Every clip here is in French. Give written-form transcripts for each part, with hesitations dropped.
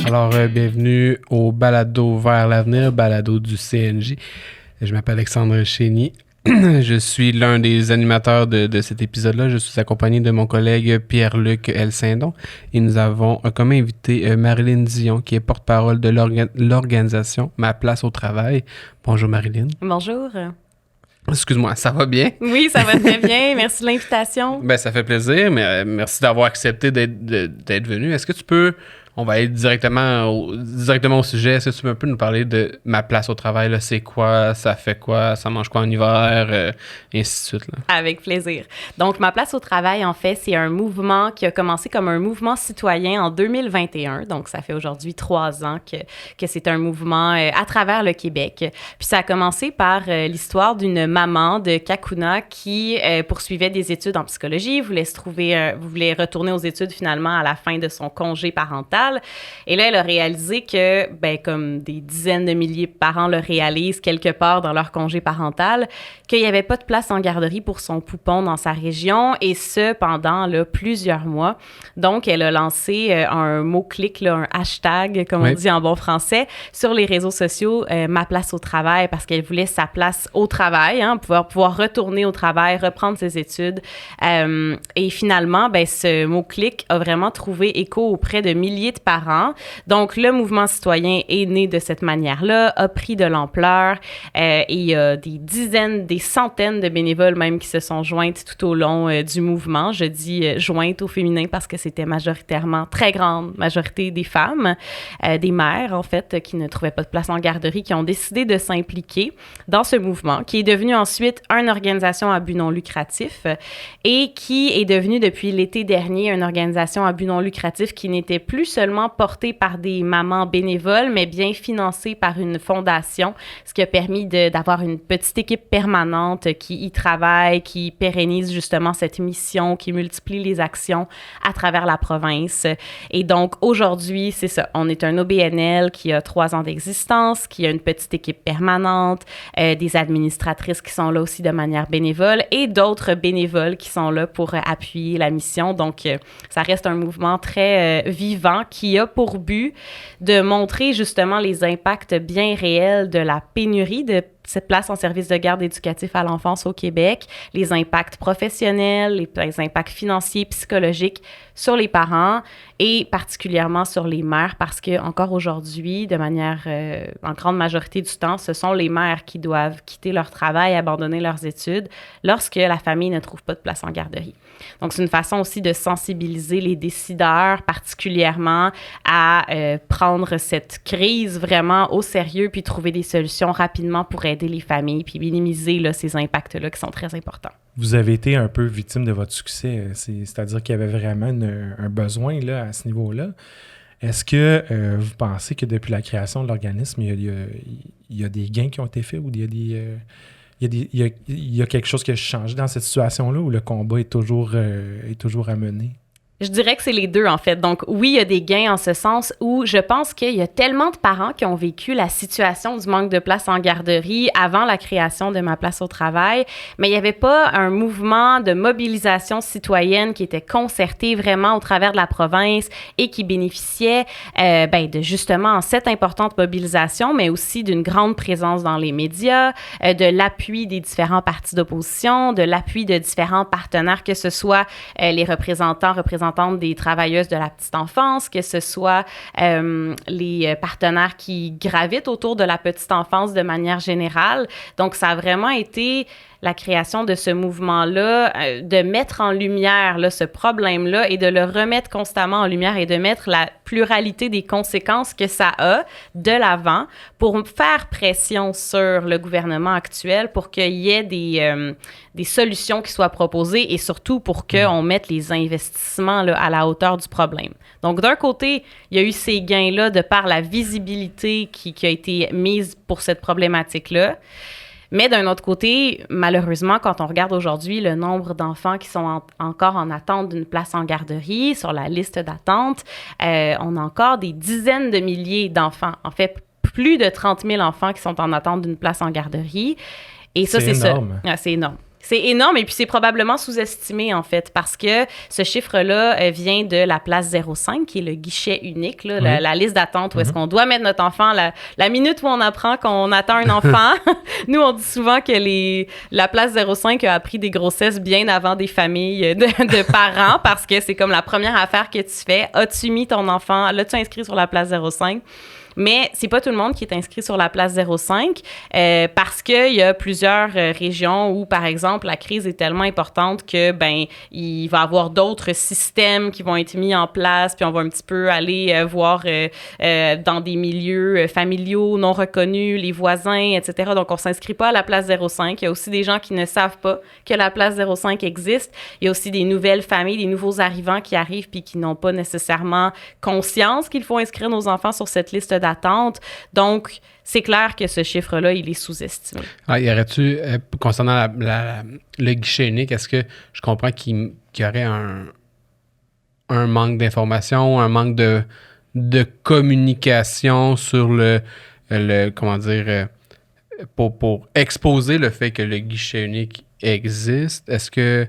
Alors, bienvenue au Balado vers l'avenir, balado du CNJ. Je m'appelle Alexandre Chénier. Je suis l'un des animateurs de cet épisode-là. Je suis accompagné de mon collègue Pierre-Luc Elsindon. Et nous avons comme invité Marilyn Dion, qui est porte-parole de l'organisation Ma Place au Travail. Bonjour Marilyn. Bonjour. Excuse-moi, ça va bien? Oui, ça va très bien. Merci de l'invitation. Ben, ça fait plaisir, mais merci d'avoir accepté d'être venu. Est-ce que tu peux... On va aller directement au sujet. Est-ce que tu peux un peu nous parler de Ma Place au Travail? Là? C'est quoi? Ça fait quoi? Ça mange quoi en hiver? Et ainsi de suite. Là. Avec plaisir. Donc, Ma Place au Travail, en fait, c'est un mouvement qui a commencé comme un mouvement citoyen en 2021. Donc, ça fait aujourd'hui 3 ans que c'est un mouvement à travers le Québec. Puis, ça a commencé par l'histoire d'une maman de Kakuna qui poursuivait des études en psychologie, voulait retourner aux études finalement à la fin de son congé parental. Et là, elle a réalisé que, comme des dizaines de milliers de parents le réalisent quelque part dans leur congé parental, qu'il n'y avait pas de place en garderie pour son poupon dans sa région, et ce, pendant plusieurs mois. Donc, elle a lancé un mot-clic, un hashtag, comme on dit en bon français, sur les réseaux sociaux, Ma Place au Travail, parce qu'elle voulait sa place au travail, pouvoir retourner au travail, reprendre ses études. Et finalement, ce mot-clic a vraiment trouvé écho auprès de milliers de parents. Donc, le mouvement citoyen est né de cette manière-là, a pris de l'ampleur et il y a des centaines de bénévoles même qui se sont jointes tout au long du mouvement. Je dis jointes au féminin parce que c'était majoritairement, très grande majorité des femmes, des mères en fait, qui ne trouvaient pas de place en garderie, qui ont décidé de s'impliquer dans ce mouvement, qui est devenu ensuite une organisation à but non lucratif et qui est devenu depuis l'été dernier une organisation à but non lucratif qui n'était plus seulement portée par des mamans bénévoles, mais bien financée par une fondation, ce qui a permis d'avoir une petite équipe permanente qui y travaille, qui pérennise justement cette mission, qui multiplie les actions à travers la province. Et donc, aujourd'hui, c'est ça, on est un OBNL qui a 3 ans d'existence, qui a une petite équipe permanente, des administratrices qui sont là aussi de manière bénévole et d'autres bénévoles qui sont là pour appuyer la mission. Donc, ça reste un mouvement très vivant qui a pour but de montrer justement les impacts bien réels de la pénurie de cette place en service de garde éducatif à l'enfance au Québec, les impacts professionnels, les impacts financiers, psychologiques sur les parents et particulièrement sur les mères parce que encore aujourd'hui, de manière en grande majorité du temps, ce sont les mères qui doivent quitter leur travail, abandonner leurs études lorsque la famille ne trouve pas de place en garderie. Donc, c'est une façon aussi de sensibiliser les décideurs particulièrement à prendre cette crise vraiment au sérieux puis trouver des solutions rapidement pour aider les familles puis minimiser ces impacts-là qui sont très importants. Vous avez été un peu victime de votre succès, c'est-à-dire qu'il y avait vraiment un besoin là, à ce niveau-là. Est-ce que vous pensez que depuis la création de l'organisme, il y a des gains qui ont été faits ou il y a quelque chose qui a changé dans cette situation-là où le combat est toujours à mener? Je dirais que c'est les deux, en fait. Donc, oui, il y a des gains en ce sens où je pense qu'il y a tellement de parents qui ont vécu la situation du manque de place en garderie avant la création de Ma Place au Travail, mais il n'y avait pas un mouvement de mobilisation citoyenne qui était concerté vraiment au travers de la province et qui bénéficiait de justement cette importante mobilisation, mais aussi d'une grande présence dans les médias, de l'appui des différents partis d'opposition, de l'appui de différents partenaires, que ce soit les représentantes des travailleuses de la petite enfance, que ce soit les partenaires qui gravitent autour de la petite enfance de manière générale. Donc, ça a vraiment été la création de ce mouvement-là, de mettre en lumière ce problème-là et de le remettre constamment en lumière et de mettre la pluralité des conséquences que ça a de l'avant pour faire pression sur le gouvernement actuel pour qu'il y ait des solutions qui soient proposées et surtout pour qu'on mette les investissements à la hauteur du problème. Donc, d'un côté, il y a eu ces gains-là de par la visibilité qui a été mise pour cette problématique-là. Mais d'un autre côté, malheureusement, quand on regarde aujourd'hui le nombre d'enfants qui sont encore en attente d'une place en garderie, sur la liste d'attente, on a encore des dizaines de milliers d'enfants. En fait, plus de 30 000 enfants qui sont en attente d'une place en garderie. Et ça, c'est énorme. Ça. C'est énorme. C'est énorme et puis c'est probablement sous-estimé, en fait, parce que ce chiffre-là vient de la place 05, qui est le guichet unique, là, la liste d'attente où est-ce qu'on doit mettre notre enfant. La minute où on apprend qu'on attend un enfant, nous, on dit souvent que la place 05 a appris des grossesses bien avant des familles de parents parce que c'est comme la première affaire que tu fais. As-tu mis ton enfant? L'as-tu inscrit sur la place 05? Mais c'est pas tout le monde qui est inscrit sur la place 05 parce qu'il y a plusieurs régions où, par exemple, la crise est tellement importante que, il va y avoir d'autres systèmes qui vont être mis en place, puis on va un petit peu aller voir dans des milieux familiaux non reconnus, les voisins, etc. Donc, on s'inscrit pas à la place 05. Il y a aussi des gens qui ne savent pas que la place 05 existe. Il y a aussi des nouvelles familles, des nouveaux arrivants qui arrivent puis qui n'ont pas nécessairement conscience qu'il faut inscrire nos enfants sur cette liste d'attente. Donc, c'est clair que ce chiffre-là, il est sous-estimé. Y aurait-tu, concernant le guichet unique, est-ce que je comprends qu'il y aurait un manque d'information, un manque de communication sur comment dire, pour exposer le fait que le guichet unique existe? Est-ce que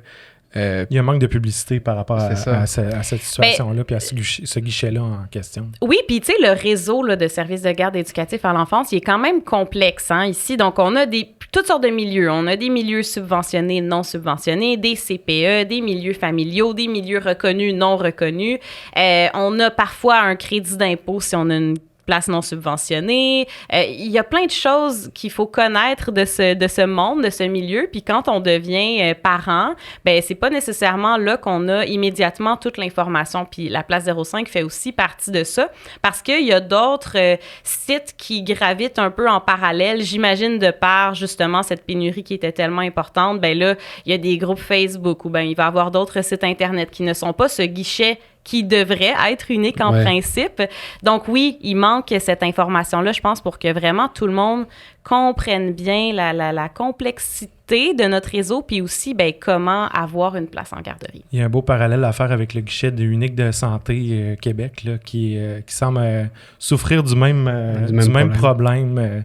il y a un manque de publicité par rapport à cette situation-là puis à ce guichet-là en question. Oui, puis tu sais, le réseau là, de services de garde éducatifs à l'enfance, il est quand même complexe ici. Donc, on a toutes sortes de milieux. On a des milieux subventionnés, non subventionnés, des CPE, des milieux familiaux, des milieux reconnus, non reconnus. On a parfois un crédit d'impôt si on a une place non subventionnée. Il y a plein de choses qu'il faut connaître de ce monde, de ce milieu. Puis quand on devient parent, c'est pas nécessairement là qu'on a immédiatement toute l'information. Puis la place 05 fait aussi partie de ça parce qu'il y a d'autres sites qui gravitent un peu en parallèle. J'imagine de par justement cette pénurie qui était tellement importante, là, il y a des groupes Facebook ou il va y avoir d'autres sites Internet qui ne sont pas ce guichet qui devrait être unique en principe. Donc oui, il manque cette information-là, je pense, pour que vraiment tout le monde comprenne bien la complexité de notre réseau, puis aussi comment avoir une place en garderie. Il y a un beau parallèle à faire avec le guichet unique de santé Québec, là, qui semble souffrir du même problème.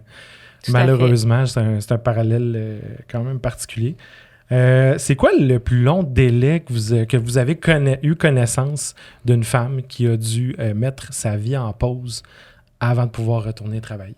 Malheureusement, c'est un parallèle quand même particulier. C'est quoi le plus long délai que vous avez eu connaissance d'une femme qui a dû mettre sa vie en pause avant de pouvoir retourner travailler?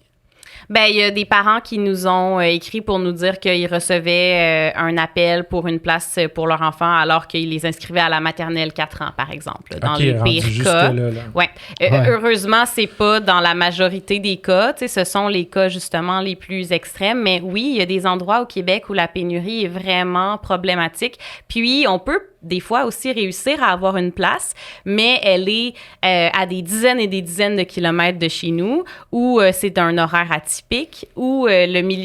Il y a des parents qui nous ont écrit pour nous dire qu'ils recevaient un appel pour une place pour leur enfant alors qu'ils les inscrivaient à la maternelle 4 ans, par exemple, dans les pires cas. Ouais. Heureusement, c'est pas dans la majorité des cas. Ce sont les cas, justement, les plus extrêmes. Mais oui, il y a des endroits au Québec où la pénurie est vraiment problématique. Puis, on peut des fois aussi réussir à avoir une place, mais elle est à des dizaines et des dizaines de kilomètres de chez nous, où c'est un horaire atypique, où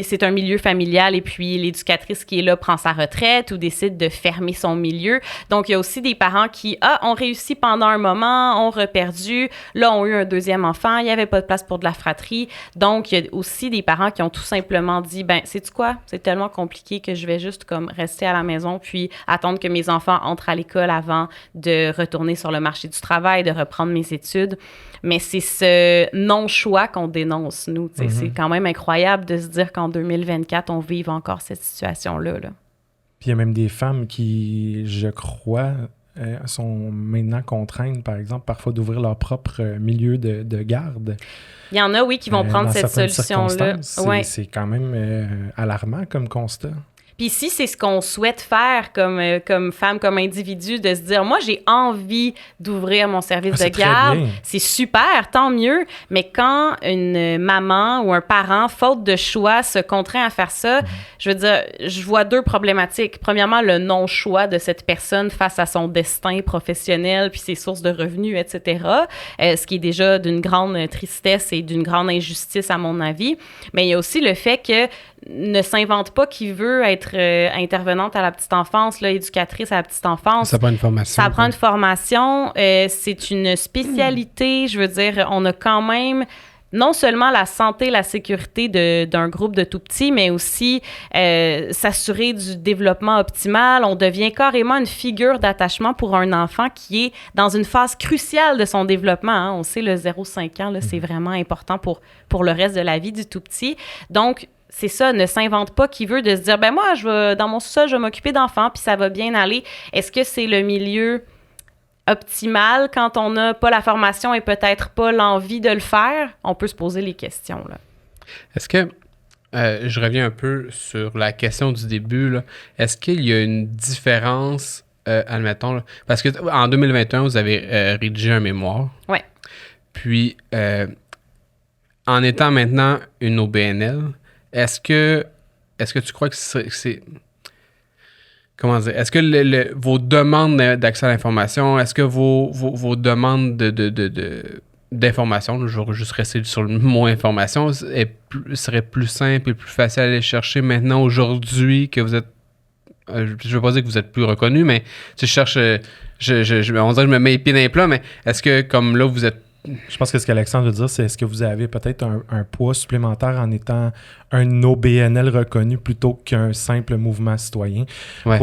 c'est un milieu familial et puis l'éducatrice qui est là prend sa retraite ou décide de fermer son milieu. Donc, il y a aussi des parents qui ont réussi pendant un moment, ont reperdu, là, ont eu un deuxième enfant, il n'y avait pas de place pour de la fratrie. Donc, il y a aussi des parents qui ont tout simplement dit, sais-tu quoi? C'est tellement compliqué que je vais juste comme rester à la maison puis attendre que mes enfants entrent à l'école avant de retourner sur le marché du travail, de reprendre mes études. Mais c'est ce non-choix qu'on dénonce, nous. Mm-hmm. C'est quand même incroyable de se dire qu'en 2024, on vive encore cette situation-là. Là. Puis il y a même des femmes qui, je crois, sont maintenant contraintes, par exemple, parfois d'ouvrir leur propre milieu de garde. Il y en a, oui, qui vont prendre cette solution-là. C'est quand même alarmant comme constat. Puis si c'est ce qu'on souhaite faire comme femme, comme individu, de se dire, moi, j'ai envie d'ouvrir mon service de garde, c'est super, tant mieux. Mais quand une maman ou un parent, faute de choix, se contraint à faire ça, je veux dire, je vois deux problématiques. Premièrement, le non-choix de cette personne face à son destin professionnel, puis ses sources de revenus, etc., ce qui est déjà d'une grande tristesse et d'une grande injustice, à mon avis. Mais il y a aussi le fait que ne s'invente pas qui veut être intervenante à la petite enfance, là, éducatrice à la petite enfance. Ça prend une formation. Ça prend une formation. C'est une spécialité. Je veux dire, on a quand même non seulement la santé, la sécurité d'un groupe de tout-petits, mais aussi s'assurer du développement optimal. On devient carrément une figure d'attachement pour un enfant qui est dans une phase cruciale de son développement. Hein. On sait, le 0-5 ans, là, c'est vraiment important pour le reste de la vie du tout-petit. Donc, c'est ça, ne s'invente pas qui veut, de se dire, ben moi, dans mon sous-sol, je vais m'occuper d'enfants, puis ça va bien aller. Est-ce que c'est le milieu optimal quand on n'a pas la formation et peut-être pas l'envie de le faire? On peut se poser les questions, là. Est-ce que, je reviens un peu sur la question du début, là. Est-ce qu'il y a une différence, admettons, là, parce que en 2021, vous avez rédigé un mémoire. Oui. Puis, en étant maintenant une OBNL, est-ce que tu crois que c'est comment dire? Est-ce que vos demandes d'accès à l'information, est-ce que vos demandes d'information, je vais juste rester sur le mot information, serait plus simple et plus facile à aller chercher maintenant, aujourd'hui, que vous êtes, je ne veux pas dire que vous êtes plus reconnu, mais tu cherches, on dirait que je me mets les pieds dans les plats, mais est-ce que comme là, vous êtes... Je pense que ce qu'Alexandre veut dire, c'est est-ce que vous avez peut-être un poids supplémentaire en étant un OBNL reconnu plutôt qu'un simple mouvement citoyen? Ouais.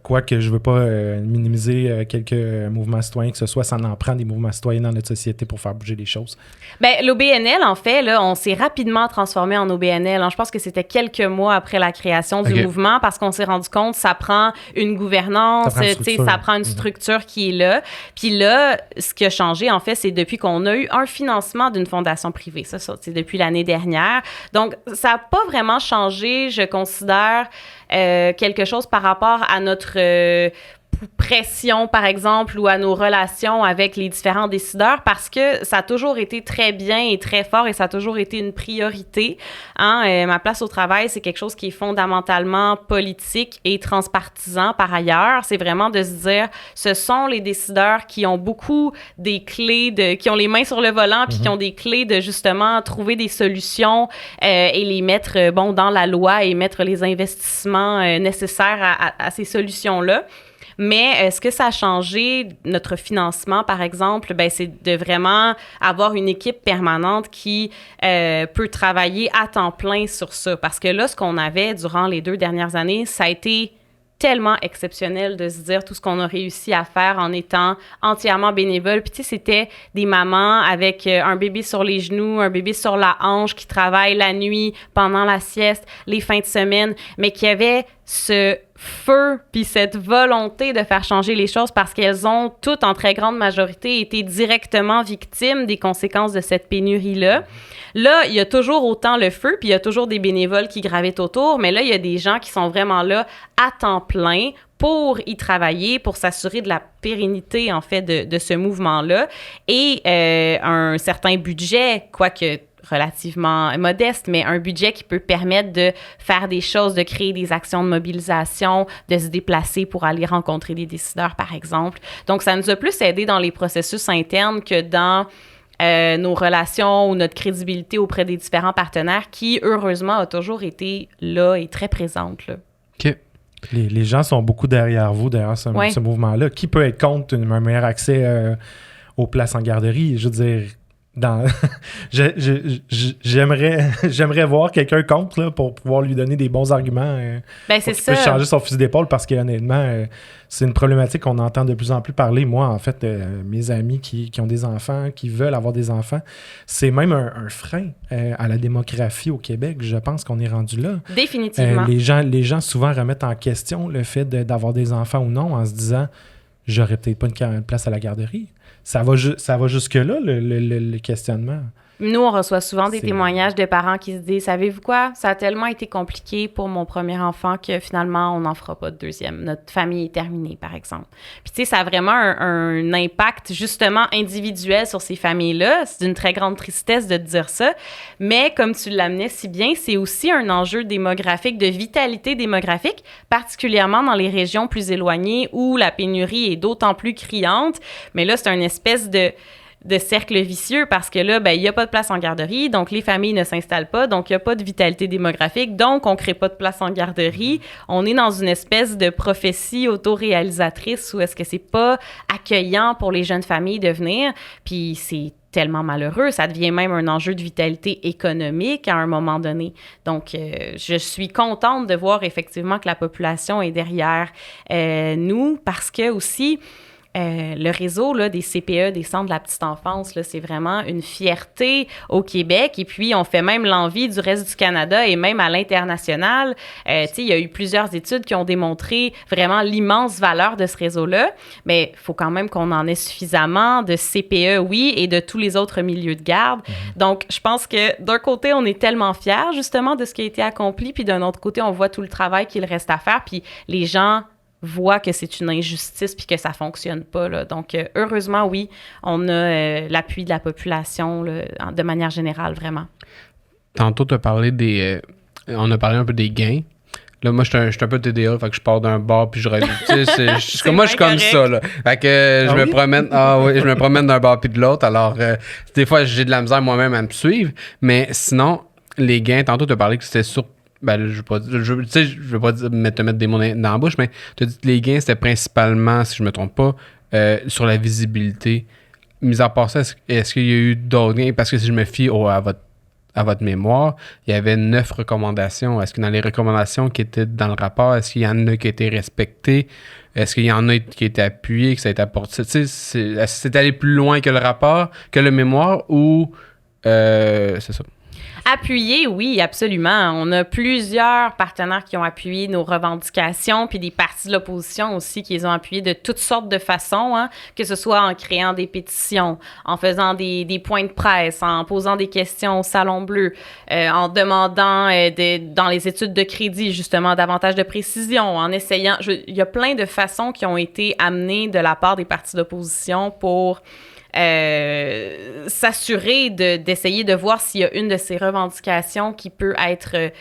Quoique je ne veux pas minimiser quelques mouvements citoyens, que ce soit, ça en prend des mouvements citoyens dans notre société pour faire bouger les choses. Bien, l'OBNL, en fait, là, on s'est rapidement transformé en OBNL. Je pense que c'était quelques mois après la création du mouvement parce qu'on s'est rendu compte que ça prend une gouvernance, ça prend une structure qui est là. Puis là, ce qui a changé, en fait, c'est depuis qu'on a eu un financement d'une fondation privée. Ça c'est depuis l'année dernière. Donc, ça n'a pas vraiment changé, je considère, quelque chose par rapport à notre pression, par exemple, ou à nos relations avec les différents décideurs, parce que ça a toujours été très bien et très fort et ça a toujours été une priorité. Ma place au travail, c'est quelque chose qui est fondamentalement politique et transpartisan par ailleurs. C'est vraiment de se dire, ce sont les décideurs qui ont beaucoup des clés, qui ont les mains sur le volant, puis qui ont des clés de justement trouver des solutions et les mettre dans la loi et mettre les investissements nécessaires à ces solutions-là. Mais ce que ça a changé, notre financement, par exemple, c'est de vraiment avoir une équipe permanente qui peut travailler à temps plein sur ça. Parce que là, ce qu'on avait durant les 2 dernières années, ça a été tellement exceptionnel de se dire tout ce qu'on a réussi à faire en étant entièrement bénévole. Puis tu sais, c'était des mamans avec un bébé sur les genoux, un bébé sur la hanche qui travaillent la nuit, pendant la sieste, les fins de semaine, mais qui avaient ce feu puis cette volonté de faire changer les choses parce qu'elles ont toutes, en très grande majorité, été directement victimes des conséquences de cette pénurie-là. Là, il y a toujours autant le feu, puis il y a toujours des bénévoles qui gravitent autour, mais là, il y a des gens qui sont vraiment là à temps plein pour y travailler, pour s'assurer de la pérennité, en fait, de ce mouvement-là. Et un certain budget, quoique relativement modeste, mais un budget qui peut permettre de faire des choses, de créer des actions de mobilisation, de se déplacer pour aller rencontrer des décideurs, par exemple. Donc, ça nous a plus aidé dans les processus internes que dans nos relations ou notre crédibilité auprès des différents partenaires qui, heureusement, a toujours été là et très présente, là. OK. Les gens sont beaucoup derrière vous, derrière ce mouvement-là. Qui peut être contre un meilleur accès aux places en garderie? Je veux dire, j'aimerais voir quelqu'un contre là, pour pouvoir lui donner des bons arguments c'est pour qu'il ça. puisse changer son fusil d'épaule parce que honnêtement c'est une problématique qu'on entend de plus en plus parler. Moi, en fait, mes amis qui ont des enfants, qui veulent avoir des enfants, c'est même un frein à la démographie au Québec. Je pense qu'on est rendu là. Définitivement. Les gens souvent remettent en question le fait d'avoir des enfants ou non en se disant « j'aurais peut-être pas une place à la garderie ». Ça va jusque-là, le questionnement. Nous, on reçoit souvent des témoignages de parents qui se disent « Savez-vous quoi? Ça a tellement été compliqué pour mon premier enfant que finalement, on n'en fera pas de deuxième. Notre famille est terminée, par exemple. » Puis tu sais, ça a vraiment un impact justement individuel sur ces familles-là. C'est d'une très grande tristesse de te dire ça. Mais comme tu l'amenais si bien, c'est aussi un enjeu démographique, de vitalité démographique, particulièrement dans les régions plus éloignées où la pénurie est d'autant plus criante. Mais là, c'est une espèce de cercle vicieux parce que là, il n'y a pas de place en garderie, donc les familles ne s'installent pas, donc il n'y a pas de vitalité démographique, donc on ne crée pas de place en garderie. On est dans une espèce de prophétie autoréalisatrice où est-ce que c'est pas accueillant pour les jeunes familles de venir, puis c'est tellement malheureux, ça devient même un enjeu de vitalité économique à un moment donné. Donc, je suis contente de voir effectivement que la population est derrière nous parce que aussi, le réseau là, des CPE, des centres de la petite enfance, là, c'est vraiment une fierté au Québec. Et puis, on fait même l'envie du reste du Canada et même à l'international. Il y a eu plusieurs études qui ont démontré vraiment l'immense valeur de ce réseau-là. Mais il faut quand même qu'on en ait suffisamment de CPE, oui, et de tous les autres milieux de garde. Donc, je pense que d'un côté, on est tellement fiers, justement, de ce qui a été accompli. Puis d'un autre côté, on voit tout le travail qu'il reste à faire. Puis les gens voient que c'est une injustice puis que ça fonctionne pas, là. Donc, heureusement, oui, on a l'appui de la population là, de manière générale, vraiment. Tantôt, tu as parlé on a parlé un peu des gains. Là, moi, je suis un peu TDA, fait que je pars d'un bar puis je reviens. Moi, je suis comme ça, là. Fait que je me promène d'un bar puis de l'autre. Alors, des fois, j'ai de la misère moi-même à me suivre. Mais sinon, les gains, tantôt, tu as parlé que c'était sur... Ben, je veux pas te mettre des mots dans la bouche, mais tu as dit que les gains, c'était principalement, si je me trompe pas, sur la visibilité. Mis à part ça, est-ce qu'il y a eu d'autres gains? Parce que si je me fie à votre mémoire, il y avait 9 recommandations. Est-ce que dans les recommandations qui étaient dans le rapport, est-ce qu'il y en a qui étaient respectées? Est-ce qu'il y en a qui étaient appuyées, que ça a été apporté? Est-ce que c'est allé plus loin que le rapport, que le mémoire, ou c'est ça? Appuyer, oui, absolument. On a plusieurs partenaires qui ont appuyé nos revendications, puis des partis de l'opposition aussi qui les ont appuyés de toutes sortes de façons, hein, que ce soit en créant des pétitions, en faisant des points de presse, en posant des questions au Salon Bleu, en demandant dans les études de crédit, justement, davantage de précision, en essayant... Il y a plein de façons qui ont été amenées de la part des partis d'opposition pour... s'assurer d'essayer de voir s'il y a une de ces revendications qui peut être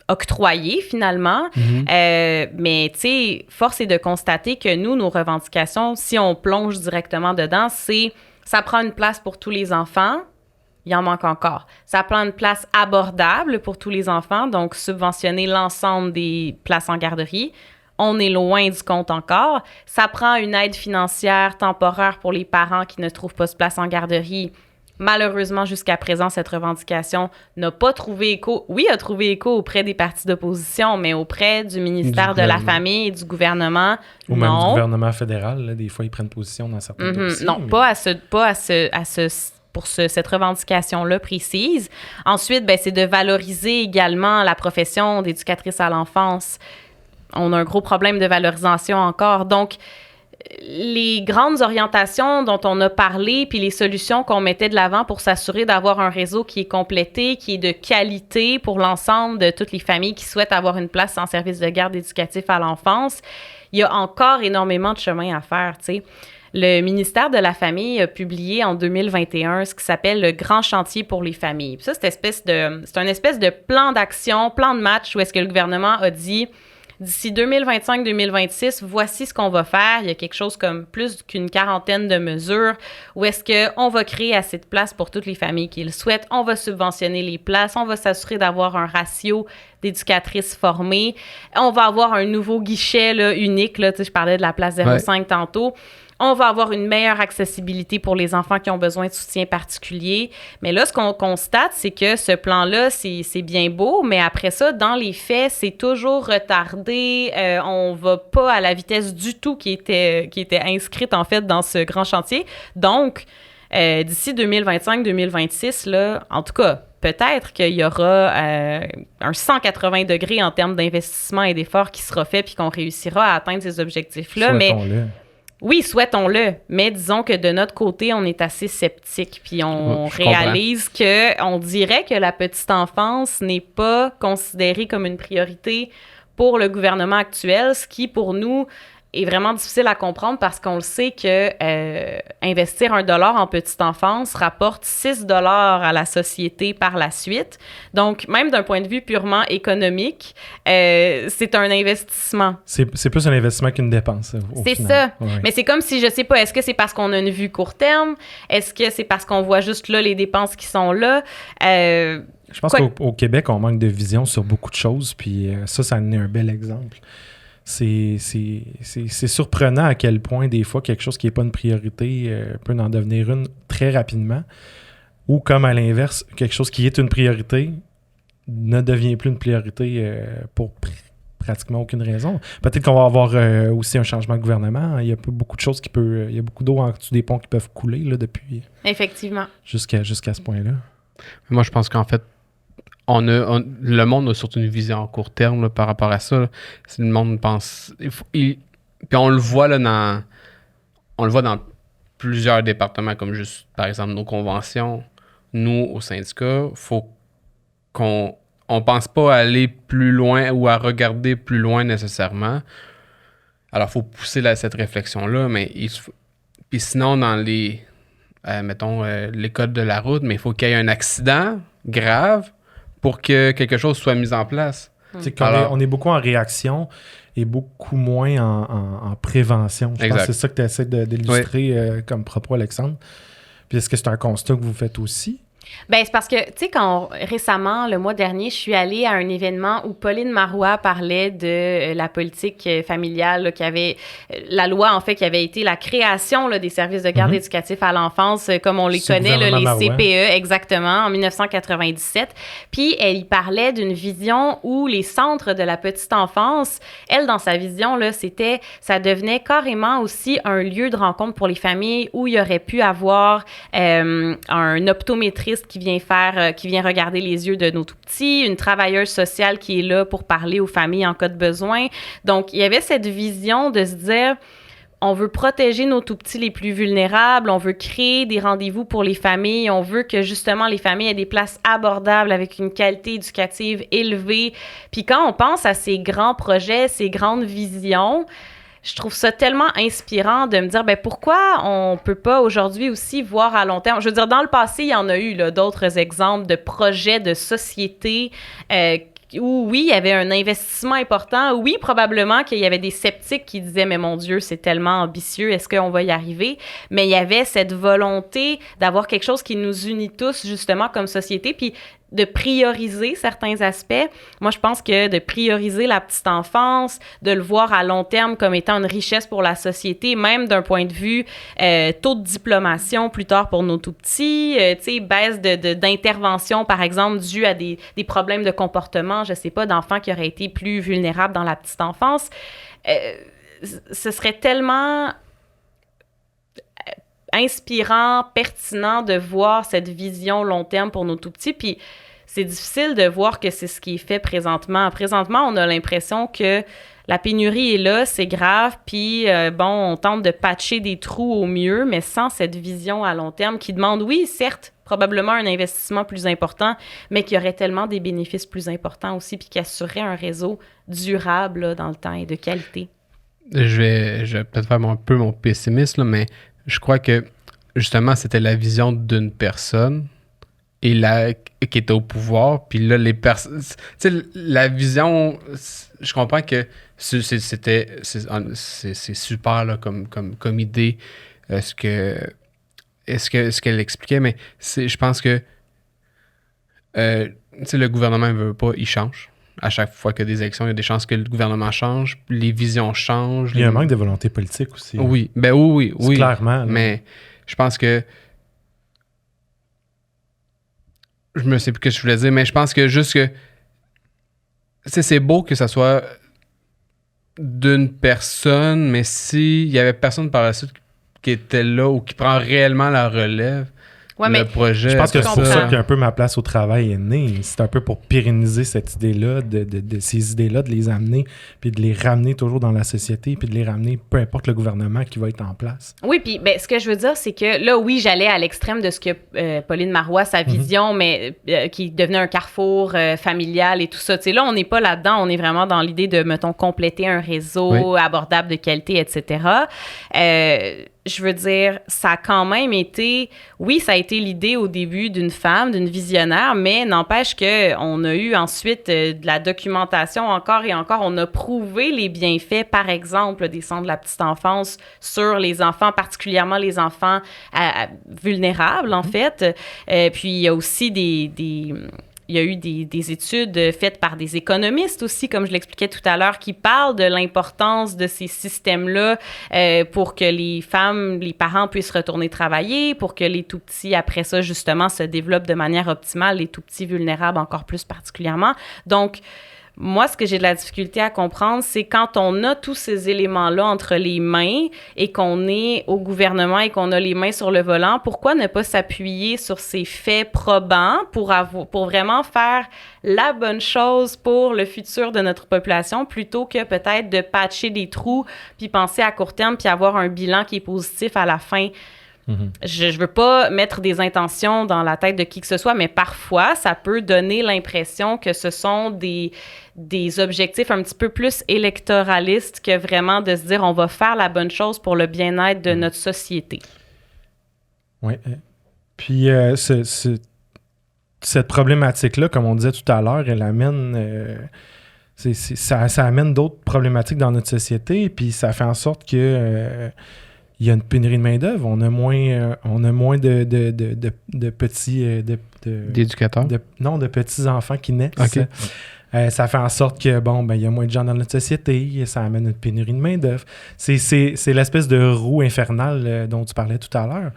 octroyée finalement. Mais tu sais, force est de constater que nous, nos revendications, si on plonge directement dedans, ça prend une place pour tous les enfants. Il en manque encore. Ça prend une place abordable pour tous les enfants, donc subventionner l'ensemble des places en garderie. On est loin du compte encore. Ça prend une aide financière temporaire pour les parents qui ne trouvent pas de place en garderie. Malheureusement, jusqu'à présent, cette revendication n'a pas trouvé écho. Oui, a trouvé écho auprès des partis d'opposition, mais auprès du ministère de la Famille et du gouvernement, ou non. Même du gouvernement fédéral. Là, des fois, ils prennent position dans certains dossiers. Non, mais... pour cette revendication-là précise. Ensuite, c'est de valoriser également la profession d'éducatrice à l'enfance. On a un gros problème de valorisation encore. Donc, les grandes orientations dont on a parlé, puis les solutions qu'on mettait de l'avant pour s'assurer d'avoir un réseau qui est complété, qui est de qualité pour l'ensemble de toutes les familles qui souhaitent avoir une place en service de garde éducatif à l'enfance, il y a encore énormément de chemin à faire, tu sais. Le ministère de la Famille a publié en 2021 ce qui s'appelle le Grand Chantier pour les familles. Puis ça, c'est un espèce de plan d'action, plan de match où est-ce que le gouvernement a dit... D'ici 2025-2026, voici ce qu'on va faire. Il y a quelque chose comme plus qu'une quarantaine de mesures où est-ce qu'on va créer assez de places pour toutes les familles qui le souhaitent. On va subventionner les places. On va s'assurer d'avoir un ratio d'éducatrices formées. On va avoir un nouveau guichet là, unique. Là, je parlais de la place 05 tantôt. On va avoir une meilleure accessibilité pour les enfants qui ont besoin de soutien particulier. Mais là, ce qu'on constate, c'est que ce plan-là, c'est bien beau, mais après ça, dans les faits, c'est toujours retardé. On va pas à la vitesse du tout qui était inscrite, en fait, dans ce grand chantier. Donc, d'ici 2025-2026, là, en tout cas, peut-être qu'il y aura un 180 degrés en termes d'investissement et d'efforts qui sera fait puis qu'on réussira à atteindre ces objectifs-là. Souhaitons-le. Oui, souhaitons-le, mais disons que de notre côté, on est assez sceptique, puis on réalise qu'on dirait que la petite enfance n'est pas considérée comme une priorité pour le gouvernement actuel, ce qui, pour nous, est vraiment difficile à comprendre parce qu'on le sait que investir $1 en petite enfance rapporte $6 à la société par la suite. Donc, même d'un point de vue purement économique, c'est un investissement. C'est plus un investissement qu'une dépense. C'est final. ça. Ouais. Mais c'est comme si, je sais pas, est-ce que c'est parce qu'on a une vue court terme? Est-ce que c'est parce qu'on voit juste là les dépenses qui sont là? Je pense qu'au Québec, on manque de vision sur beaucoup de choses, puis ça en est un bel exemple. C'est surprenant à quel point, des fois, quelque chose qui n'est pas une priorité peut en devenir une très rapidement. Ou comme à l'inverse, quelque chose qui est une priorité ne devient plus une priorité pour pratiquement aucune raison. Peut-être qu'on va avoir aussi un changement de gouvernement. Il y a beaucoup de choses il y a beaucoup d'eau en dessous des ponts qui peuvent couler là, depuis... Effectivement. Jusqu'à ce point-là. Moi, je pense qu'en fait, le monde a surtout une vision à court terme là, par rapport à ça. Là. Si le monde pense... Puis on le voit là, dans plusieurs départements, comme juste, par exemple, nos conventions. Nous, au syndicat, faut qu'on pense pas à aller plus loin ou à regarder plus loin nécessairement. Alors, il faut pousser cette réflexion-là, mais puis sinon, dans les codes de la route, mais il faut qu'il y ait un accident grave pour que quelque chose soit mis en place. On est beaucoup en réaction et beaucoup moins en prévention. Je pense que c'est ça que tu essaies d'illustrer comme propos, Alexandre. Puis est-ce que c'est un constat que vous faites aussi? Ben c'est parce que, tu sais, récemment, le mois dernier, je suis allée à un événement où Pauline Marois parlait de la politique familiale, là, la loi, en fait, qui avait été la création là, des services de garde éducatifs à l'enfance, comme on les connaît, là, les CPE, exactement, en 1997. Puis, elle y parlait d'une vision où les centres de la petite enfance, elle, dans sa vision, là, ça devenait aussi un lieu de rencontre pour les familles où il y aurait pu avoir un optométriste qui vient regarder les yeux de nos tout-petits, une travailleuse sociale qui est là pour parler aux familles en cas de besoin. Donc, il y avait cette vision de se dire, on veut protéger nos tout-petits les plus vulnérables, on veut créer des rendez-vous pour les familles, on veut que, justement, les familles aient des places abordables avec une qualité éducative élevée. Puis quand on pense à ces grands projets, ces grandes visions, je trouve ça tellement inspirant de me dire, pourquoi on peut pas aujourd'hui aussi voir à long terme? Je veux dire, dans le passé, il y en a eu là, d'autres exemples de projets de société où, oui, il y avait un investissement important. Oui, probablement qu'il y avait des sceptiques qui disaient, mais mon Dieu, c'est tellement ambitieux, est-ce qu'on va y arriver? Mais il y avait cette volonté d'avoir quelque chose qui nous unit tous, justement, comme société, puis de prioriser certains aspects. Moi, je pense que de prioriser la petite enfance, de le voir à long terme comme étant une richesse pour la société, même d'un point de vue taux de diplomation plus tard pour nos tout-petits, baisse d'intervention, par exemple, due à des problèmes de comportement, je sais pas, d'enfants qui auraient été plus vulnérables dans la petite enfance. Ce serait tellement inspirant, pertinent de voir cette vision long terme pour nos tout-petits. Puis c'est difficile de voir que c'est ce qui est fait présentement. Présentement, on a l'impression que la pénurie est là, c'est grave, puis on tente de patcher des trous au mieux, mais sans cette vision à long terme qui demande, oui, certes, probablement un investissement plus important, mais qui aurait tellement des bénéfices plus importants aussi, puis qui assurerait un réseau durable là, dans le temps et de qualité. Je vais peut-être faire un peu mon pessimiste, là, mais je crois que, justement, c'était la vision d'une personne qui était au pouvoir. Puis là, les personnes... Tu sais, la vision... Je comprends que c'est super là, comme idée, ce qu'elle expliquait, mais je pense que le gouvernement ne veut pas, il change. À chaque fois qu'il y a des élections, il y a des chances que le gouvernement change, les visions changent. Il y a un manque de volonté politique aussi. Oui, oui. Clairement. Là. Mais je pense que... Je me sais plus ce que je voulais dire, mais je pense que juste que... C'est beau que ça soit d'une personne, mais s'il y avait personne par la suite qui était là ou qui prend réellement la relève, le projet... Je pense que c'est pour ça qu'un peu ma place au travail est née. C'est un peu pour pérenniser cette idée-là, de ces idées-là, de les amener, puis de les ramener toujours dans la société, puis de les ramener, peu importe le gouvernement qui va être en place. Oui, puis ce que je veux dire, c'est que là, oui, j'allais à l'extrême de ce que Pauline Marois, sa vision, mais qui devenait un carrefour familial et tout ça. Tu sais, là, on n'est pas là-dedans, on est vraiment dans l'idée de, mettons, compléter un réseau abordable de qualité, etc. Je veux dire, ça a quand même été... Oui, ça a été l'idée au début d'une femme, d'une visionnaire, mais n'empêche qu'on a eu ensuite de la documentation encore et encore. On a prouvé les bienfaits, par exemple, des centres de la petite enfance sur les enfants, particulièrement les enfants vulnérables, en fait. Puis, il y a aussi il y a eu des études faites par des économistes aussi, comme je l'expliquais tout à l'heure, qui parlent de l'importance de ces systèmes-là pour que les femmes, les parents puissent retourner travailler, pour que les tout-petits, après ça, justement, se développent de manière optimale, les tout-petits vulnérables encore plus particulièrement. Donc, Moi, ce que j'ai de la difficulté à comprendre, c'est quand on a tous ces éléments-là entre les mains et qu'on est au gouvernement et qu'on a les mains sur le volant, pourquoi ne pas s'appuyer sur ces faits probants pour vraiment faire la bonne chose pour le futur de notre population plutôt que peut-être de patcher des trous puis penser à court terme puis avoir un bilan qui est positif à la fin. Je veux pas mettre des intentions dans la tête de qui que ce soit, mais parfois, ça peut donner l'impression que ce sont des objectifs un petit peu plus électoralistes que vraiment de se dire on va faire la bonne chose pour le bien-être de notre société. Oui. Puis, cette problématique-là, comme on disait tout à l'heure, elle amène... ça amène d'autres problématiques dans notre société, puis ça fait en sorte que... il y a une pénurie de main-d'œuvre. On a moins de petits... d'éducateurs? Non, de petits enfants qui naissent. Okay. Ça fait en sorte que, il y a moins de gens dans notre société. Ça amène une pénurie de main-d'œuvre. C'est l'espèce de roue infernale dont tu parlais tout à l'heure.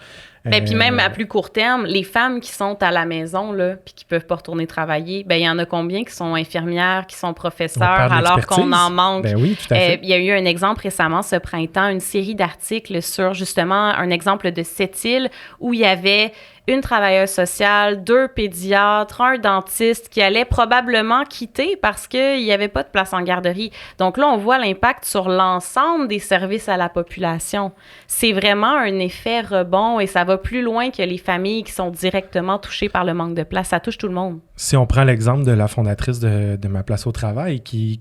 Puis même à plus court terme, les femmes qui sont à la maison là, puis qui peuvent pas retourner travailler, il y en a combien qui sont infirmières, qui sont professeurs, alors qu'on en manque. Oui, tout à fait. Il y a eu un exemple récemment ce printemps, une série d'articles sur justement un exemple de Sept-Îles où il y avait une travailleuse sociale, 2 pédiatres, un dentiste qui allait probablement quitter parce qu'il n'y avait pas de place en garderie. Donc là, on voit l'impact sur l'ensemble des services à la population. C'est vraiment un effet rebond et ça va plus loin que les familles qui sont directement touchées par le manque de place. Ça touche tout le monde. Si on prend l'exemple de la fondatrice de Ma Place au Travail, qui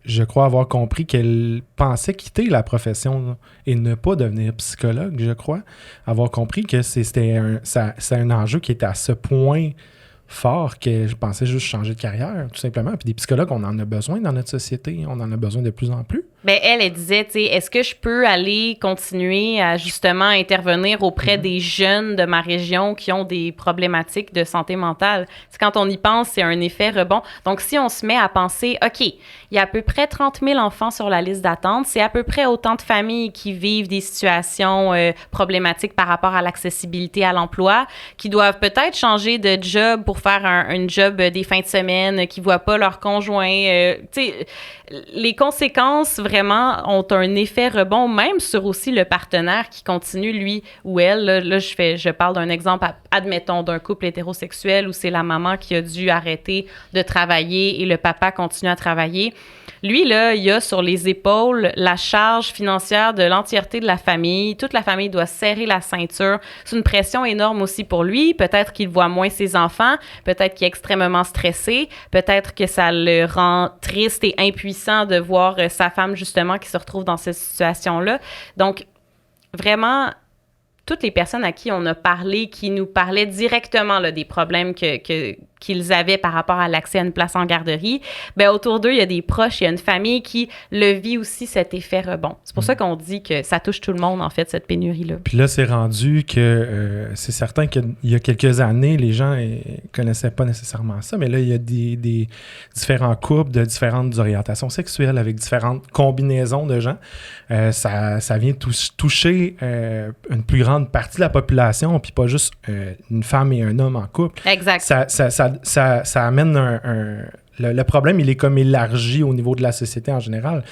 je crois avoir compris qu'elle pensait quitter la profession et ne pas devenir psychologue, je crois, avoir compris que c'est un enjeu qui était à ce point fort que je pensais juste changer de carrière, tout simplement. Puis des psychologues, on en a besoin dans notre société. On en a besoin de plus en plus. Elle disait, tu sais, est-ce que je peux aller continuer à justement intervenir auprès des jeunes de ma région qui ont des problématiques de santé mentale? Quand on y pense, c'est un effet rebond. Donc, si on se met à penser, OK, il y a à peu près 30 000 enfants sur la liste d'attente, c'est à peu près autant de familles qui vivent des situations problématiques par rapport à l'accessibilité à l'emploi, qui doivent peut-être changer de job pour faire un job des fins de semaine, qui ne voient pas leur conjoint. Tu sais, les conséquences vraiment ont un effet rebond, même sur aussi le partenaire qui continue, lui ou elle. Là je parle d'un exemple, admettons, d'un couple hétérosexuel où c'est la maman qui a dû arrêter de travailler et le papa continue à travailler. Lui, là, il a sur les épaules la charge financière de l'entièreté de la famille. Toute la famille doit serrer la ceinture. C'est une pression énorme aussi pour lui. Peut-être qu'il voit moins ses enfants. Peut-être qu'il est extrêmement stressé. Peut-être que ça le rend triste et impuissant de voir sa femme, justement, qui se retrouve dans cette situation-là. Donc, vraiment, toutes les personnes à qui on a parlé, qui nous parlaient directement là, des problèmes qu'ils avaient par rapport à l'accès à une place en garderie, autour d'eux, il y a des proches, il y a une famille qui le vit aussi, cet effet rebond. C'est pour ça qu'on dit que ça touche tout le monde, en fait, cette pénurie-là. Puis là, c'est rendu que c'est certain qu'il y a quelques années, les gens ne connaissaient pas nécessairement ça, mais là, il y a des différents couples de différentes orientations sexuelles avec différentes combinaisons de gens. Ça vient toucher une plus grande partie de la population, puis pas juste une femme et un homme en couple. Exact. Ça amène le problème, il est comme élargi au niveau de la société en général.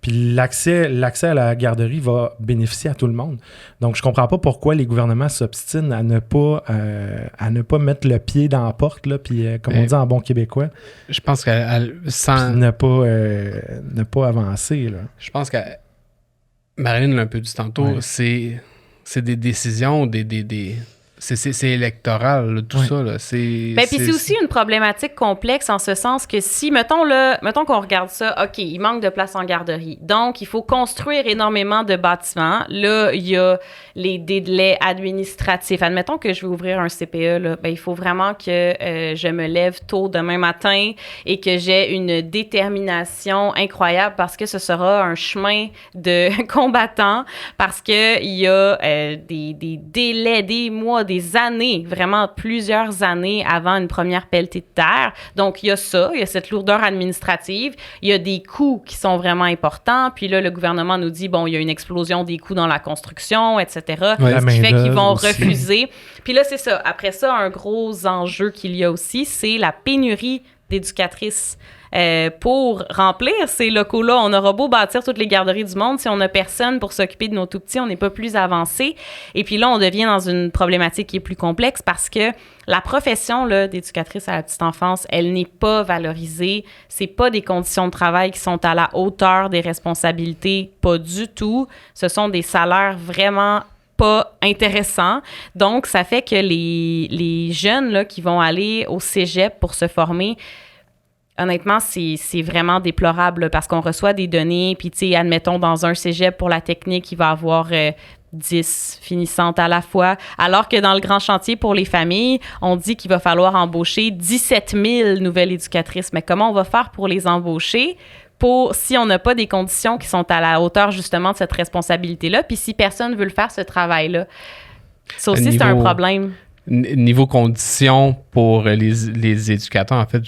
Puis l'accès à la garderie va bénéficier à tout le monde. Donc, je comprends pas pourquoi les gouvernements s'obstinent à ne pas mettre le pied dans la porte, là, puis comme on dit en bon québécois. Je pense sans ne pas avancer, là. Je pense que Marilyn l'a un peu dit tantôt, c'est des décisions, c'est électoral, là, tout ça. Là. Puis c'est aussi une problématique complexe en ce sens que si, mettons qu'on regarde ça, OK, il manque de place en garderie. Donc, il faut construire énormément de bâtiments. Là, il y a les délais administratifs. Admettons que je vais ouvrir un CPE, là, il faut vraiment que je me lève tôt demain matin et que j'ai une détermination incroyable parce que ce sera un chemin de combattant, parce qu'il y a des délais, des mois, des années, vraiment plusieurs années avant une première pelletée de terre. Donc, il y a ça, il y a cette lourdeur administrative, il y a des coûts qui sont vraiment importants, puis là, le gouvernement nous dit, il y a une explosion des coûts dans la construction, etc., ce qui fait qu'ils vont refuser. Puis là, c'est ça. Après ça, un gros enjeu qu'il y a aussi, c'est la pénurie d'éducatrices. pour remplir ces locaux-là. On aura beau bâtir toutes les garderies du monde, si on n'a personne pour s'occuper de nos tout-petits, on n'est pas plus avancé. Et puis là, on devient dans une problématique qui est plus complexe parce que la profession là, d'éducatrice à la petite enfance, elle n'est pas valorisée. C'est pas des conditions de travail qui sont à la hauteur des responsabilités, pas du tout. Ce sont des salaires vraiment pas intéressants. Donc, ça fait que les jeunes là, qui vont aller au cégep pour se former, honnêtement, c'est vraiment déplorable là, parce qu'on reçoit des données, puis tu sais, admettons, dans un cégep pour la technique, il va avoir 10 finissantes à la fois, alors que dans le grand chantier pour les familles, on dit qu'il va falloir embaucher 17 000 nouvelles éducatrices. Mais comment on va faire pour les embaucher si on n'a pas des conditions qui sont à la hauteur justement de cette responsabilité-là, puis si personne veut le faire, ce travail-là? Ça aussi, c'est un problème. Niveau conditions pour les éducateurs, en fait,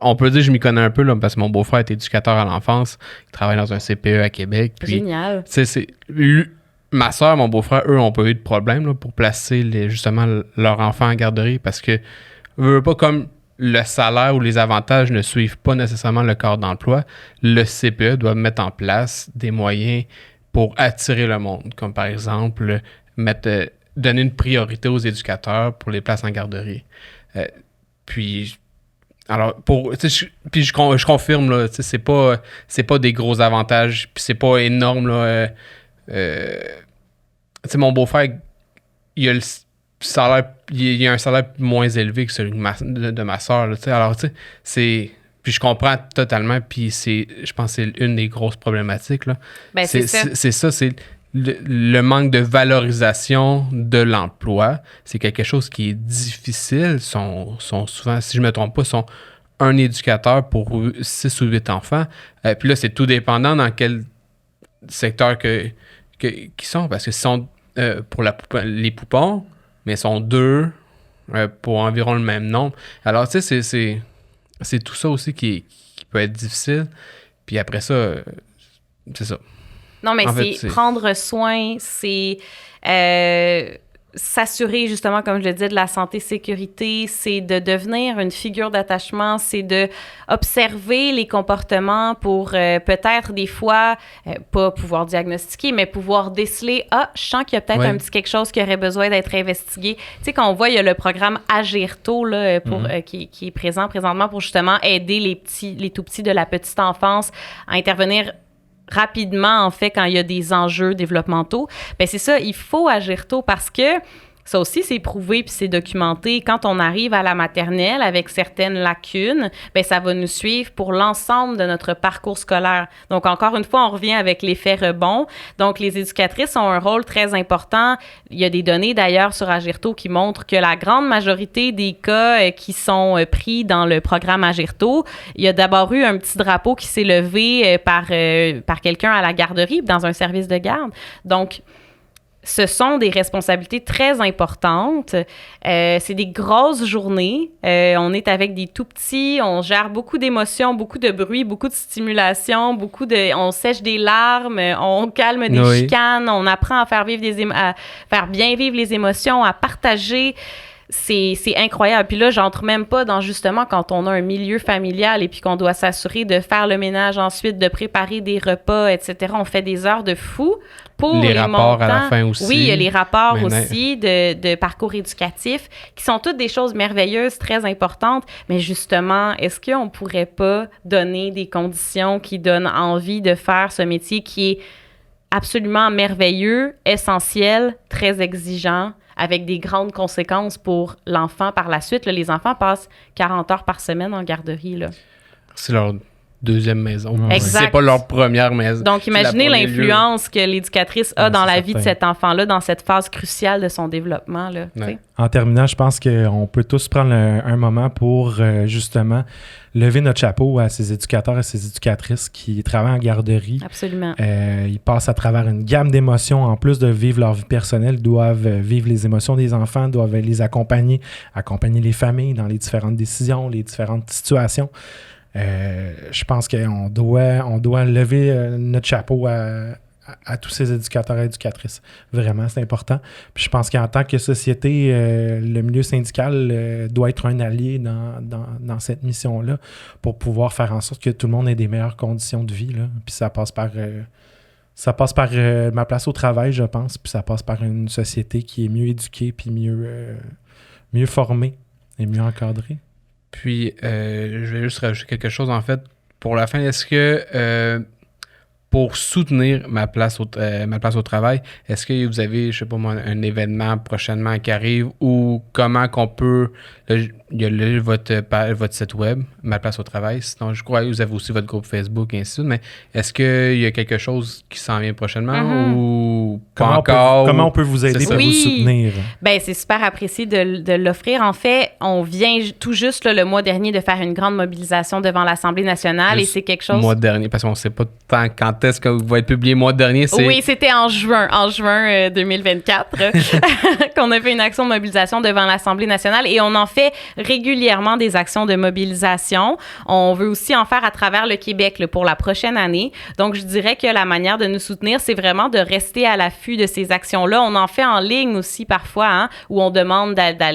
on peut dire que je m'y connais un peu là, parce que mon beau-frère est éducateur à l'enfance. Il travaille dans un CPE à Québec. Puis, génial. Ma soeur, mon beau-frère, eux, n'ont pas eu de problème là, pour placer justement leur enfant en garderie parce que pas comme le salaire ou les avantages ne suivent pas nécessairement le cadre d'emploi, le CPE doit mettre en place des moyens pour attirer le monde, comme par exemple donner une priorité aux éducateurs pour les places en garderie. Alors, je confirme, là, c'est pas des gros avantages, puis c'est pas énorme, là. Mon beau-frère, il a le salaire, il a un salaire moins élevé que celui de ma soeur, là, alors, puis je comprends totalement, puis je pense que c'est une des grosses problématiques, là. Ben, c'est ça, c'est le manque de valorisation de l'emploi. C'est quelque chose qui est difficile. Sont souvent, si je ne me trompe pas, sont un éducateur pour 6 ou 8 enfants. Puis là, c'est tout dépendant dans quel secteur qu'ils sont. Parce que si sont pour les poupons, mais ils sont 2 pour environ le même nombre. Alors, tu sais, c'est tout ça aussi qui peut être difficile. Puis après ça, c'est ça. Non, mais c'est prendre soin, c'est s'assurer, justement, comme je le disais, de la santé-sécurité, c'est de devenir une figure d'attachement, c'est de observer les comportements pour peut-être des fois, pas pouvoir diagnostiquer, mais pouvoir déceler, je sens qu'il y a peut-être un petit quelque chose qui aurait besoin d'être investigué. Tu sais, quand on voit, il y a le programme Agirto, là, qui est présent présentement pour justement aider les tout-petits de la petite enfance à intervenir rapidement, en fait, quand il y a des enjeux développementaux. Bien, c'est ça, il faut agir tôt parce que ça aussi, c'est prouvé puis c'est documenté. Quand on arrive à la maternelle avec certaines lacunes, bien, ça va nous suivre pour l'ensemble de notre parcours scolaire. Donc, encore une fois, on revient avec l'effet rebond. Donc, les éducatrices ont un rôle très important. Il y a des données, d'ailleurs, sur Agirto qui montrent que la grande majorité des cas qui sont pris dans le programme Agirto, il y a d'abord eu un petit drapeau qui s'est levé par quelqu'un à la garderie, dans un service de garde. Donc, ce sont des responsabilités très importantes. C'est des grosses journées. On est avec des tout-petits. On gère beaucoup d'émotions, beaucoup de bruit, beaucoup de stimulation, on sèche des larmes, on calme des chicanes, on apprend à faire bien vivre les émotions, à partager. C'est incroyable. Puis là, j'entre même pas dans justement quand on a un milieu familial et puis qu'on doit s'assurer de faire le ménage ensuite, de préparer des repas, etc. On fait des heures de fou pour les rapports montants. À la fin aussi. Oui, il y a les rapports aussi de parcours éducatif qui sont toutes des choses merveilleuses, très importantes. Mais justement, est-ce qu'on pourrait pas donner des conditions qui donnent envie de faire ce métier qui est absolument merveilleux, essentiel, très exigeant, avec des grandes conséquences pour l'enfant par la suite. Là, les enfants passent 40 heures par semaine en garderie. Là. C'est leur deuxième maison. Exact. C'est pas leur première maison. Donc, imaginez l'influence que l'éducatrice a dans la vie de cet enfant-là, dans cette phase cruciale de son développement. Là, En terminant, je pense qu'on peut tous prendre un moment pour justement lever notre chapeau à ces éducateurs et ces éducatrices qui travaillent en garderie. Absolument. Ils passent à travers une gamme d'émotions. En plus de vivre leur vie personnelle, doivent vivre les émotions des enfants, doivent les accompagner les familles dans les différentes décisions, les différentes situations. Je pense qu'on doit lever notre chapeau à à tous ces éducateurs et éducatrices. Vraiment, c'est important. Puis je pense qu'en tant que société, le milieu syndical doit être un allié dans cette mission-là pour pouvoir faire en sorte que tout le monde ait des meilleures conditions de vie, là. Puis ça passe par ma place au travail, je pense, puis ça passe par une société qui est mieux éduquée puis mieux formée et mieux encadrée. Puis, je vais juste rajouter quelque chose, en fait, pour la fin. Est-ce que, pour soutenir ma place au travail, est-ce que vous avez, je sais pas moi, un événement prochainement qui arrive ou comment qu'on peut... Là, il y a votre site web, Ma place au travail. Sinon, je crois que vous avez aussi votre groupe Facebook et ainsi de suite, mais est-ce qu'il y a quelque chose qui s'en vient prochainement ou pas encore? Comment on peut vous aider pour vous soutenir? Bien, c'est super apprécié de l'offrir. En fait, on vient tout juste le mois dernier de faire une grande mobilisation devant l'Assemblée nationale et c'est quelque chose... Mois dernier, parce qu'on ne sait pas tant quand est-ce que va être publié mois dernier. Oui, c'était en juin 2024 qu'on a fait une action de mobilisation devant l'Assemblée nationale et on en fait régulièrement des actions de mobilisation. On veut aussi en faire à travers le Québec pour la prochaine année. Donc, je dirais que la manière de nous soutenir, c'est vraiment de rester à l'affût de ces actions-là. On en fait en ligne aussi parfois, où on demande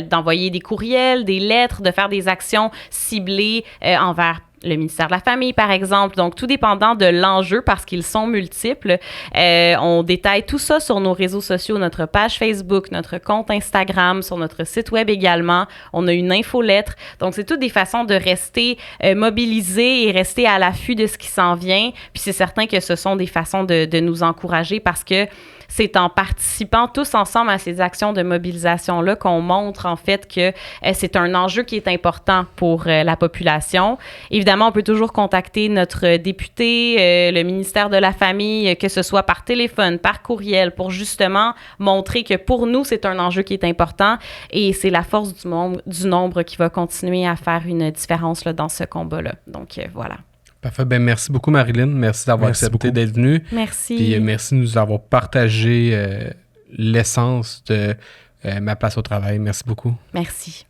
d'envoyer des courriels, des lettres, de faire des actions ciblées envers le ministère de la Famille, par exemple. Donc, tout dépendant de l'enjeu, parce qu'ils sont multiples. On détaille tout ça sur nos réseaux sociaux, notre page Facebook, notre compte Instagram, sur notre site web également. On a une infolettre. Donc, c'est toutes des façons de rester mobilisés et rester à l'affût de ce qui s'en vient. Puis, c'est certain que ce sont des façons de nous encourager parce que c'est en participant tous ensemble à ces actions de mobilisation-là qu'on montre en fait que c'est un enjeu qui est important pour la population. Évidemment, on peut toujours contacter notre député, le ministère de la Famille, que ce soit par téléphone, par courriel, pour justement montrer que pour nous, c'est un enjeu qui est important et c'est la force du nombre qui va continuer à faire une différence là, dans ce combat-là. Donc, voilà. Parfait. Ben, merci beaucoup, Marilyn. Merci d'avoir accepté d'être venue. Merci. Puis merci de nous avoir partagé l'essence de Ma place au travail. Merci beaucoup. Merci.